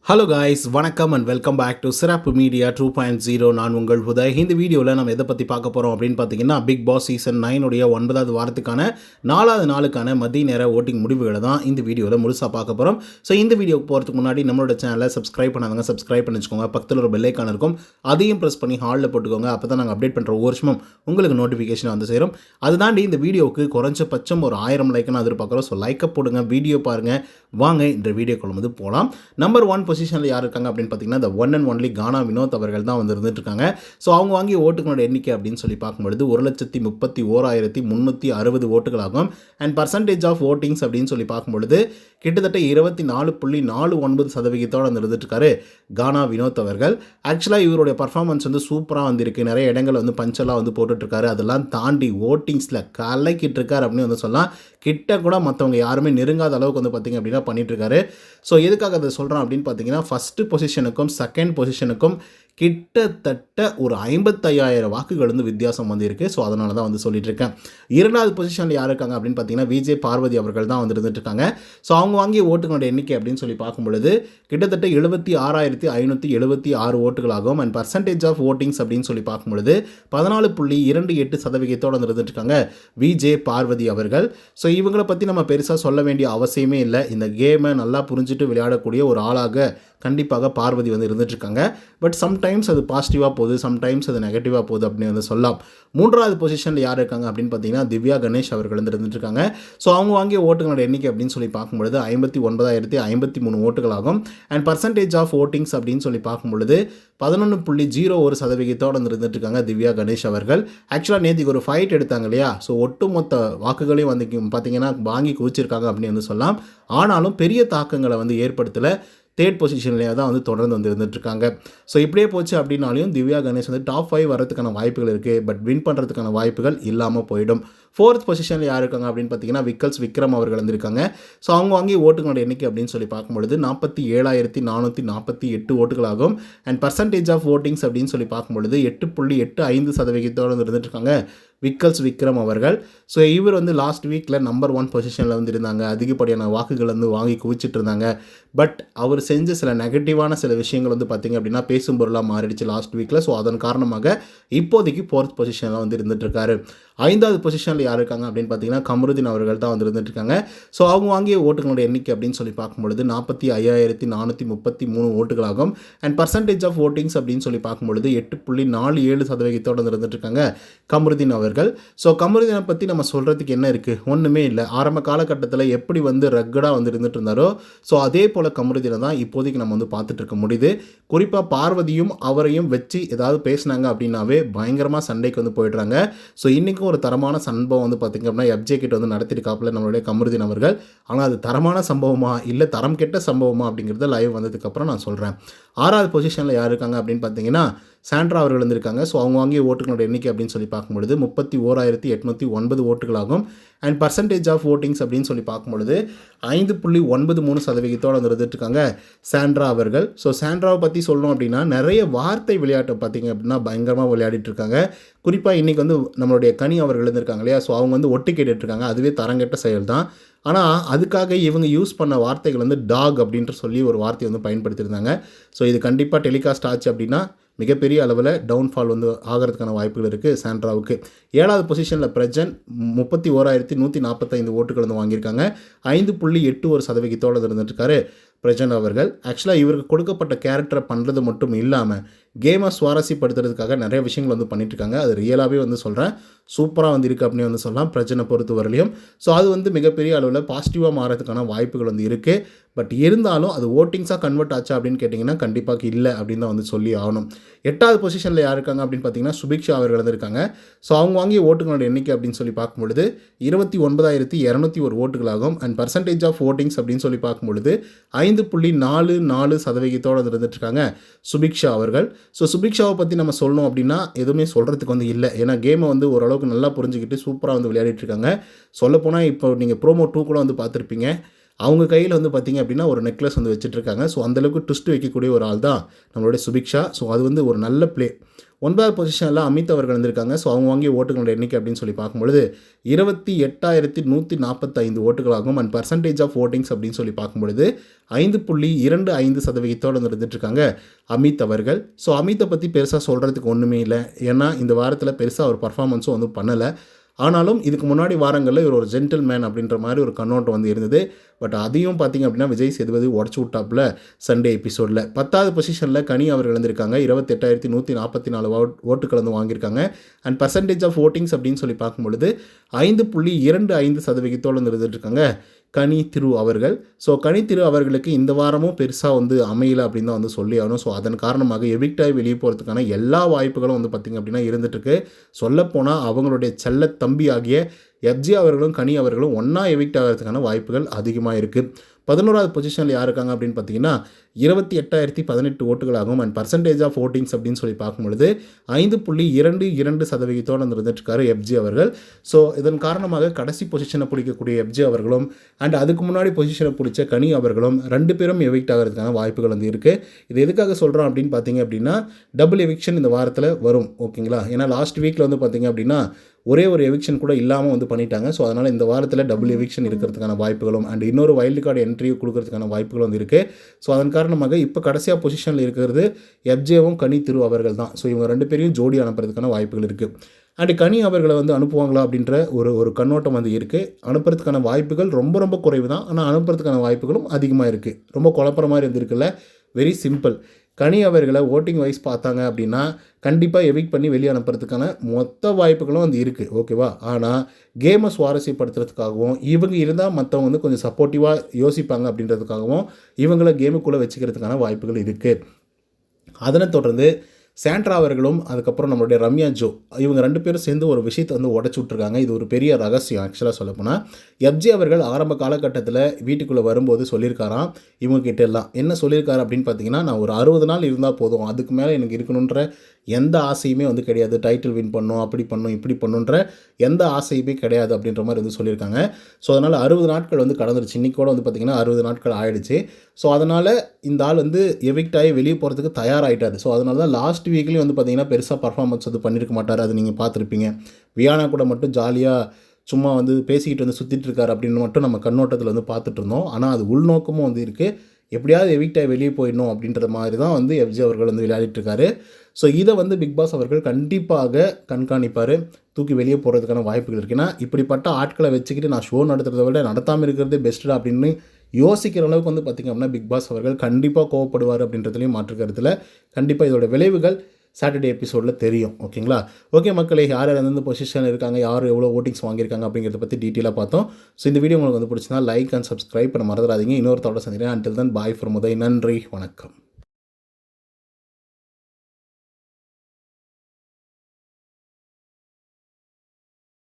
Hello guys, வணக்கம் and welcome back to சிறப்பு media 2.0. நான் உங்கள் உதய். இந்த வீடியோவில் நம்ம எதை பற்றி பார்க்க போகிறோம் அப்படின்னு பார்த்தீங்கன்னா, பிக் பாஸ் சீசன் 9 9வது வாரத்துக்கான 4வது நாளுக்கான மதிய நேர ஓட்டிங் முடிவுகளை தான் இந்த வீடியோவில் முழுசாக பார்க்க போகிறோம். ஸோ இந்த வீடியோக்கு போகிறதுக்கு முன்னாடி நம்மளோட சேனலை சப்ஸ்கிரைப் பண்ணாதவங்க சப்ஸ்கிரைப் பண்ணி வச்சுக்கோங்க. பக்கத்தில் ஒரு பெல் ஐக்கான் இருக்கும், அதையும் ப்ரெஸ் பண்ணி ஹாலில் போட்டுக்கோங்க. அப்போ தான் நாங்கள் அப்டேட் பண்ணுற ஒவ்வொரு விஷயமும் உங்களுக்கு நோட்டிஃபிகேஷன் வந்து சேரும். அது தாண்டி இந்த வீடியோவுக்கு குறைஞ்சபட்சம் ஒரு 1000 லைக்குன்னு எதிர்பார்க்குறோம். ஸோ லைக்கை போடுங்க, வீடியோ பாருங்கள். வாங்க இந்த வீடியோக்குள்ள வந்து போகலாம். நம்பர் 1 பொசிஷனில் யார் இருக்காங்க அப்படின்னு பார்த்தீங்கன்னா, the one and only கானா வினோத் அவர்கள் தான் வந்து இருந்துட்டு இருக்காங்க. ஸோ அவங்க வாங்கிய ஓட்டுகளோட எண்ணிக்கை அப்படின்னு சொல்லி பார்க்கும்பொழுது 1,31,360 ஓட்டுகளாகும். அண்ட் பர்சன்டேஜ் ஆஃப் ஓட்டிங்ஸ் அப்படின்னு சொல்லி பார்க்கும்பொழுது கிட்டத்தட்ட 24.49% வந்து இருந்துட்டு இருக்காரு கானா வினோத் அவர்கள். ஆக்சுவலாக இவருடைய பர்ஃபார்மன்ஸ் வந்து சூப்பராக வந்திருக்கு. நிறைய இடங்கள் வந்து பஞ்செல்லாம் வந்து போட்டுட்ருக்காரு. அதெல்லாம் தாண்டி ஓட்டிங்ஸில் கலக்கிட்டு இருக்காரு அப்படின்னு வந்து சொல்லலாம். கிட்ட கூட மற்றவங்க யாருமே நெருங்காத அளவுக்கு வந்து பார்த்திங்க அப்படின்னா பண்ணிகிட்ருக்காரு. ஸோ எதுக்காக அதை சொல்கிறோம் அப்படின்னு பார்த்தீங்கன்னா, ஃபஸ்ட்டு பொசிஷனுக்கும் செகண்ட் பொசிஷனுக்கும் கிட்டத்தட்ட ஒரு 55,000 வாக்குகள் வந்து வித்தியாசம் வந்து இருக்குது. ஸோ அதனால தான் வந்து சொல்லிட்டு இருக்கேன். 2வது பொசிஷனில் யார் இருக்காங்க அப்படின்னு பார்த்தீங்கன்னா, விஜய் பார்வதி அவர்கள் தான் வந்து இருந்துட்டு இருக்காங்க. ஸோ அவங்க வாங்கிய ஓட்டுகளோட எண்ணிக்கை அப்படின்னு சொல்லி பார்க்கும்பொழுது கிட்டத்தட்ட 76,576 ஓட்டுகளாகும். அண்ட் பர்சன்டேஜ் ஆஃப் ஓட்டிங்ஸ் அப்படின்னு சொல்லி பார்க்கும்பொழுது 14.28% வந்து இருந்துட்டு இருக்காங்க விஜய் பார்வதி அவர்கள். ஸோ இவங்களை பற்றி நம்ம பெருசாக சொல்ல வேண்டிய அவசியமே இல்லை. இந்த கேமை நல்லா புரிஞ்சுட்டு விளையாடக்கூடிய ஒரு ஆளாக கண்டிப்பாக பார்வதி வந்து இருந்துகிட்ருக்காங்க. பட் சம்டைம்ஸ் அது பாசிட்டிவாக போகுது, சம்டைம்ஸ் அது நெகட்டிவாக போகுது அப்படின்னு வந்து சொல்லலாம். 3வது பொசிஷனில் யார் இருக்காங்க அப்படின்னு பார்த்தீங்கன்னா, திவ்யா கணேஷ் அவர்கள் வந்து இருந்துகிட்ருக்காங்க. ஸோ அவங்க வாங்கிய ஓட்டுகளோட எண்ணிக்கை அப்படின்னு சொல்லி பார்க்கும்பொழுது 59,053 ஓட்டுகளாகும். அண்ட் பர்சன்டேஜ் ஆஃப் ஓட்டிங்ஸ் அப்படின்னு சொல்லி பார்க்கும்பொழுது 11.01% வந்து இருந்துகிட்ருக்காங்க திவ்யா கணேஷ் அவர்கள். ஆக்சுவலாக நேற்றுக்கு ஒரு ஃபைட் எடுத்தாங்க இல்லையா? ஸோ ஒட்டுமொத்த வாக்குகளையும் வந்து பார்த்தீங்கன்னா வாங்கி குவிச்சிருக்காங்க அப்படின்னு வந்து சொல்லலாம். ஆனாலும் பெரிய தாக்கங்களை வந்து ஏற்படுத்தலை. 3rd பொசிஷன்லேயே தான் வந்து தொடர்ந்து வந்து இருந்துகிட்ருக்காங்க. ஸோ இப்படியே போச்சு அப்படின்னாலையும் திவ்யா கணேஷ் வந்து டாப் 5 வரதுக்கான வாய்ப்புகள் இருக்குது. பட் வின் பண்ணுறதுக்கான வாய்ப்புகள் இல்லாமல் போயிடும். 4th பொசிஷனில் யார் இருக்காங்க அப்படின்னு பார்த்தீங்கன்னா, விக்ரம் அவர்கள் வந்திருக்காங்க. ஸோ அவங்க வாங்கி ஓட்டுகளோட எண்ணிக்கை அப்படின்னு சொல்லி பார்க்கும்பொழுது 47,448 ஓட்டுகளாகும். அண்ட் பர்சன்டேஜ் ஆஃப் ஓட்டிங்ஸ் அப்படின்னு சொல்லி பார்க்கும்பொழுது 8.85% இருந்துட்டு இருக்காங்க விக்ரம் அவர்கள். ஸோ இவர் வந்து லாஸ்ட் வீக்கில் நம்பர் 1 பொசிஷனில் வந்து இருந்தாங்க. அதிகப்படியான வாக்குகள் வந்து வாங்கி குவிச்சிட்டு இருந்தாங்க. பட் அவர் செஞ்ச சில நெகட்டிவான சில விஷயங்கள் வந்து பார்த்திங்க அப்படின்னா பேசும் பொருளாக மாறிடுச்சு லாஸ்ட் வீக்கில். ஸோ அதன் காரணமாக இப்போதைக்கு 4th பொசிஷனில் வந்து இருந்துகிட்ருக்காரு. 5வது பொசிஷனில் யார் இருக்காங்க அப்படின்னு பார்த்தீங்கன்னா, கமருதீன் அவர்கள் தான் வந்து இருந்துகிட்ருக்காங்க. ஸோ அவங்க வாங்கிய ஓட்டுகளோட எண்ணிக்கை அப்படின்னு சொல்லி பார்க்கும்பொழுது 45,433 ஓட்டுகளாகும். அண்ட் பர்சன்டேஜ் ஆஃப் ஓட்டிங்ஸ் அப்படின்னு சொல்லி பார்க்கும்பொழுது 8.47% இருந்துகிட்ருக்காங்க கமருதீன் அவர்கள். ஸோ கமருதீனை பற்றி நம்ம சொல்கிறதுக்கு என்ன இருக்குது? ஒன்றுமே இல்லை. ஆரம்ப காலகட்டத்தில் எப்படி வந்து ரக்கடாக வந்து இருந்துட்டு இருந்தாரோ, ஸோ அதே போல் கமருதீனை தான் இப்போதைக்கு நம்ம வந்து பார்த்துட்டு இருக்க முடியுது. குறிப்பாக பார்வதியும் அவரையும் வச்சு ஏதாவது பேசினாங்க அப்படின்னாவே பயங்கரமாக சண்டைக்கு வந்து போயிடுறாங்க. ஸோ இன்றைக்கும் ஒரு தரமான சம்பவம் வந்து பார்த்திங்க அப்படின்னா எஃப்ஜே கிட்ட வந்து நடத்திருக்காப்புல நம்மளுடைய கமருதீன் அவர்கள். ஆனால் அது தரமான சம்பவமா இல்லை தரம் கெட்ட சம்பவமா அப்படிங்கிறத லைவ் வந்ததுக்கப்புறம் நான் சொல்கிறேன். 6வது பொசிஷனில் யார் இருக்காங்க அப்படின்னு பார்த்தீங்கன்னா, சாண்ட்ரா அவர்கள் இருந்திருக்காங்க. ஸோ அவங்க வாங்கிய ஓட்டுகளோட எண்ணிக்கை அப்படின்னு சொல்லி பார்க்கும்பொழுது 31,809 ஓட்டுகளாகும். அண்ட் பர்சன்டேஜ் ஆஃப் ஓட்டிங்ஸ் அப்படின்னு சொல்லி பார்க்கும்பொழுது 5.93% வந்து இருந்துட்டுருக்காங்க சாண்ட்ரா அவர்கள். ஸோ சாண்ட்ராவை பற்றி சொல்லணும் அப்படின்னா நிறைய வார்த்தை விளையாட்டை பார்த்திங்க அப்படின்னா பயங்கரமாக விளையாடிட்டு இருக்காங்க. குறிப்பாக இன்றைக்கி வந்து நம்மளுடைய கனி அவர்கள் இருந்திருக்காங்க இல்லையா? ஸோ அவங்க வந்து ஒட்டு கேட்டுட்ருக்காங்க. அதுவே தரங்கெட்ட செயல் தான். ஆனால் அதுக்காக இவங்க யூஸ் பண்ண வார்த்தைகள் வந்து டாக் அப்படின்ட்டு சொல்லி ஒரு வார்த்தையை வந்து பயன்படுத்தியிருந்தாங்க. ஸோ இது கண்டிப்பாக டெலிகாஸ்ட் ஆச்சு அப்படின்னா மிகப்பெரிய அளவில் டவுன்ஃபால் வந்து ஆகிறதுக்கான வாய்ப்புகள் இருக்குது சாண்ட்ராவுக்கு. 7வது பொசிஷனில் பிரஜன் 31,145 ஓட்டுகள் வந்து வாங்கியிருக்காங்க. 5.81% இருந்துட்டுருக்காரு பிரஜன் அவர்கள். ஆக்சுவலாக இவருக்கு கொடுக்கப்பட்ட கேரக்டரை பண்ணுறது மட்டும் இல்லாமல் கேமை சுவாரஸ்யப்படுத்துறதுக்காக நிறைய விஷயங்கள் வந்து பண்ணிட்டுருக்காங்க. அது ரியலாகவே வந்து சொல்கிறேன், சூப்பராக வந்து இருக்குது அப்படின்னு வந்து சொல்லலாம் பிரஜனை பொறுத்த வரலையும். ஸோ அது வந்து மிகப்பெரிய அளவில் பாசிட்டிவாக மாறதுக்கான வாய்ப்புகள் வந்து இருக்குது. பட் இருந்தாலும் அது ஓட்டிங்ஸாக கன்வெர்ட் ஆச்சா அப்படின்னு கேட்டிங்கன்னா கண்டிப்பாக இல்லை அப்படின்னு தான் வந்து சொல்லி ஆகணும். 8வது பொசிஷனில் யார் இருக்காங்க அப்படின்னு பார்த்தீங்கன்னா, சுபிக்ஷா அவர்கள் இருந்திருக்காங்க. ஸோ அவங்க வாங்கிய ஓட்டுகளோட எண்ணிக்கை அப்படின்னு சொல்லி பார்க்கும்பொழுது 29,201 ஓட்டுகளாகும். அண்ட் பர்சன்டேஜ் ஆஃப் ஓட்டிங்ஸ் அப்படின்னு சொல்லி பார்க்கும்பொழுது 5.44% இருந்துட்டுருக்காங்க சுபிக்ஷா அவர்கள். ஸோ சுபிக்ஷாவை பற்றி நம்ம சொல்லணும் அப்படின்னா எதுவுமே சொல்கிறதுக்கு வந்து இல்லை. ஏன்னா கேமை வந்து ஓரளவுக்கு நல்லா புரிஞ்சுக்கிட்டு சூப்பராக வந்து விளையாடிட்டுருக்காங்க. சொல்லப்போனால் இப்போ நீங்கள் ப்ரோமோ 2 கூட வந்து பார்த்துருப்பீங்க. அவங்க கையில் வந்து பார்த்திங்க அப்படின்னா ஒரு நெக்லஸ் வந்து வச்சுட்ருக்காங்க. ஸோ அந்தளவுக்கு ட்விஸ்ட் வைக்கக்கூடிய ஒரு ஆள் தான் நம்மளுடைய சுபிக்ஷா. ஸோ அது வந்து ஒரு நல்ல ப்ளே. 9வது பொசிஷனில் அமித் அவர்கள் வந்திருக்காங்க. ஸோ அவங்க வாங்கிய ஓட்டுகளோட எண்ணிக்கை அப்படின்னு சொல்லி பார்க்கும்பொழுது 28,145 ஓட்டுகளாகும். அண்ட் பர்சன்டேஜ் ஆஃப் ஓட்டிங்ஸ் அப்படின்னு சொல்லி பார்க்கும்பொழுது 5.25% இருந்துட்டுருக்காங்க அமித் அவர்கள். ஸோ அமித்தை பற்றி பெருசாக சொல்கிறதுக்கு ஒன்றுமே இல்லை. ஏன்னா இந்த வாரத்தில் பெருசாக ஒரு பர்ஃபார்மன்ஸும் வந்து பண்ணலை. ஆனாலும் இதுக்கு முன்னாடி வாரங்களில் இவர் ஒரு ஜென்டில் மேன் அப்படின்ற மாதிரி ஒரு கண்ணோட்டம் வந்து இருந்தது. பட் அதையும் பார்த்திங்க அப்படின்னா விஜய் சேதுபதி உடச்சு விட்டாப்பில் சண்டே எபிசோடில். 10வது பொசிஷனில் கனி அவர்கள் இருந்திருக்காங்க. 28,144 ஓட்டுகள் வந்து வாங்கியிருக்காங்க. அண்ட் பர்சன்டேஜ் ஆஃப் ஓட்டிங்ஸ் அப்படின்னு சொல்லி பார்க்கும்பொழுது 5.25% இருந்துட்டுருக்காங்க கனி திரு அவர்கள். ஸோ கனி திரு அவர்களுக்கு இந்த வாரமும் பெருசாக வந்து அமையலை அப்படின்னு தான் வந்து சொல்லி ஆகணும். ஸோ அதன் காரணமாக எவிக்டாகி வெளியே போகிறதுக்கான எல்லா வாய்ப்புகளும் வந்து பார்த்திங்க அப்படின்னா இருந்துகிட்ருக்கு. சொல்லப்போனால் அவங்களுடைய செல்ல தம்பி ஆகிய எஃப்ஜி அவர்களும் கனி அவர்களும் ஒன்றா எவிக்ட் ஆகிறதுக்கான வாய்ப்புகள் அதிகமாக இருக்குது. 11வது பொசிஷனில் யார் இருக்காங்க அப்படின்னு பார்த்தீங்கன்னா 28,018 ஓட்டுகளாகும். அண்ட் பர்சன்டேஜ் ஆஃப் ஓட்டிங்ஸ் அப்படின்னு சொல்லி பார்க்கும்பொழுது 5.22% இருந்துட்டுருக்காரு எஃப்ஜி அவர்கள். ஸோ இதன் காரணமாக கடைசி பொசிஷனை பிடிக்கக்கூடிய எஃப்ஜி அவர்களும் அண்ட் அதுக்கு முன்னாடி பொசிஷனை பிடிச்ச கனி அவர்களும் 2 பேரும் எவிக்ட் ஆகிறதுக்கான வாய்ப்புகள் வந்து இருக்குது. இது எதுக்காக சொல்கிறோம் அப்படின்னு பார்த்தீங்க அப்படின்னா டபுள் எவிக்ஷன் இந்த வாரத்தில் வரும். ஓகேங்களா? ஏன்னா லாஸ்ட் வீக்கில் வந்து பார்த்திங்க அப்படின்னா ஒரே ஒரு எவிக்ஷன் கூட இல்லாமல் வந்து பண்ணிட்டாங்க. ஸோ அதனால் இந்த வாரத்தில் டபுள் எவிக்ஷன் இருக்கிறதுக்கான வாய்ப்புகளும் அண்ட் இன்னொரு வைல்டு கார்டு என்ட்ரி கொடுக்கறதுக்கான வாய்ப்புகளும் வந்து இருக்குது. ஸோ அதன் காரணமாக இப்போ கடைசியாக பொசிஷனில் இருக்கிறது எஃப்ஜேவும் கனி திரு அவர்கள் தான். ஸோ இவங்க 2 பேரையும் ஜோடி அனுப்புறதுக்கான வாய்ப்புகள் இருக்குது. அண்ட் கனி அவர்களை வந்து அனுப்புவாங்களா அப்படின்ற ஒரு கண்ணோட்டம் வந்து இருக்குது. அனுப்புறதுக்கான வாய்ப்புகள் ரொம்ப ரொம்ப குறைவு தான். ஆனால் அனுப்புறதுக்கான வாய்ப்புகளும் அதிகமாக இருக்குது. ரொம்ப குழப்பற மாதிரி இருந்திருக்குல்ல. Very simple. கனி அவர்களை ஓட்டிங் வைஸ் பார்த்தாங்க அப்படின்னா கண்டிப்பாக எவிக்ட் பண்ணி வெளியே அனுப்புறதுக்கான மொத்த வாய்ப்புகளும் வந்து இருக்குது. ஓகேவா? ஆனால் கேமை சுவாரஸ்யப்படுத்துறதுக்காகவும் இவங்க இருந்தால் மற்றவங்க வந்து கொஞ்சம் சப்போர்ட்டிவாக யோசிப்பாங்க அப்படின்றதுக்காகவும் இவங்களை கேமுக்குள்ளே வச்சுக்கிறதுக்கான வாய்ப்புகள் இருக்குது. அதனை தொடர்ந்து சாண்ட்ரா அவர்களும் அதுக்கப்புறம் நம்மளுடைய ரம்யா ஜோ இவங்க 2 பேரும் சேர்ந்து ஒரு விஷயத்தை வந்து உடச்சி விட்ருக்காங்க. இது ஒரு பெரிய ரகசியம். ஆக்சுவலாக சொல்லப்போனால் எஃப்ஜி அவர்கள் ஆரம்ப காலகட்டத்தில் வீட்டுக்குள்ளே வரும்போது சொல்லியிருக்காராம் இவங்ககிட்ட எல்லாம். என்ன சொல்லியிருக்காரு அப்படின்னு பார்த்தீங்கன்னா, நான் ஒரு 60 நாள் இருந்தால் போதும், அதுக்கு மேலே எனக்கு இருக்கணுன்ற எந்த ஆசையுமே வந்து கிடையாது. டைட்டில் வின் பண்ணும், அப்படி பண்ணும், இப்படி பண்ணுன்ற எந்த ஆசையுமே கிடையாது அப்படின்ற மாதிரி வந்து சொல்லியிருக்காங்க. ஸோ அதனால் 60 நாட்கள் வந்து கடந்துருச்சு. இன்றைக்கி கூட வந்து பார்த்திங்கன்னா 60 நாட்கள் ஆகிடுச்சு. ஸோ அதனால் இந்த ஆள் வந்து எவிக்ட் ஆகி வெளியே போகிறதுக்கு தயாராகிட்டார். ஸோ அதனால தான் லாஸ்ட் வீக்லேயும் வந்து பார்த்திங்கன்னா பெருசாக பர்ஃபார்மன்ஸ் வந்து பண்ணியிருக்க மாட்டார். அது நீங்கள் பார்த்துருப்பீங்க. வியானா கூட மட்டும் ஜாலியாக சும்மா வந்து பேசிக்கிட்டு வந்து சுற்றிட்டு இருக்காரு அப்படின்னு மட்டும் நம்ம கண்ணோட்டத்தில் வந்து பார்த்துட்டு இருந்தோம். ஆனால் அது உள்நோக்கமும் வந்து இருக்குது. எப்படியாவது எவிக்டாக வெளியே போயிடணும் அப்படின்ற மாதிரி தான் வந்து எஃப்ஜி அவர்கள் வந்து விளையாடிட்டுருக்காரு. ஸோ இதை வந்து பிக் பாஸ் அவர்கள் கண்டிப்பாக கண்காணிப்பார். தூக்கி வெளியே போகிறதுக்கான வாய்ப்புகள் இருக்குது. ஏன்னா இப்படிப்பட்ட ஆட்களை வச்சுக்கிட்டு நான் ஷோ நடத்துகிறத விட நடத்தாமல் இருக்கிறதே பெஸ்ட்டா அப்படின்னு யோசிக்கிற அளவுக்கு வந்து பார்த்திங்க அப்படின்னா பிக் பாஸ் அவர்கள் கண்டிப்பாக கோவப்படுவார் அப்படின்றதுலையும் மாற்றுக்கிறதுல கண்டிப்பாக இதோட விளைவுகள் சாட்டர்டே எபிசோடில் தெரியும். ஓகேங்களா? ஓகே மக்களே, யார் எந்தெந்த பொசிஷன் இருக்காங்க, யார் எவ்வளோ ஓட்டிங்ஸ் வாங்கியிருக்காங்க அப்படிங்கிறத பற்றி டீட்டெயிலாக பார்த்தோம். ஸோ இந்த வீடியோ உங்களுக்கு வந்து பிடிச்சிருந்தா லைக் அண்ட் சப்ஸ்கிரைப் பண்ண மறந்துடாதீங்க. இன்னொரு தடவை சந்திக்கிறேன். Until then bye from Uday. நன்றி, வணக்கம்.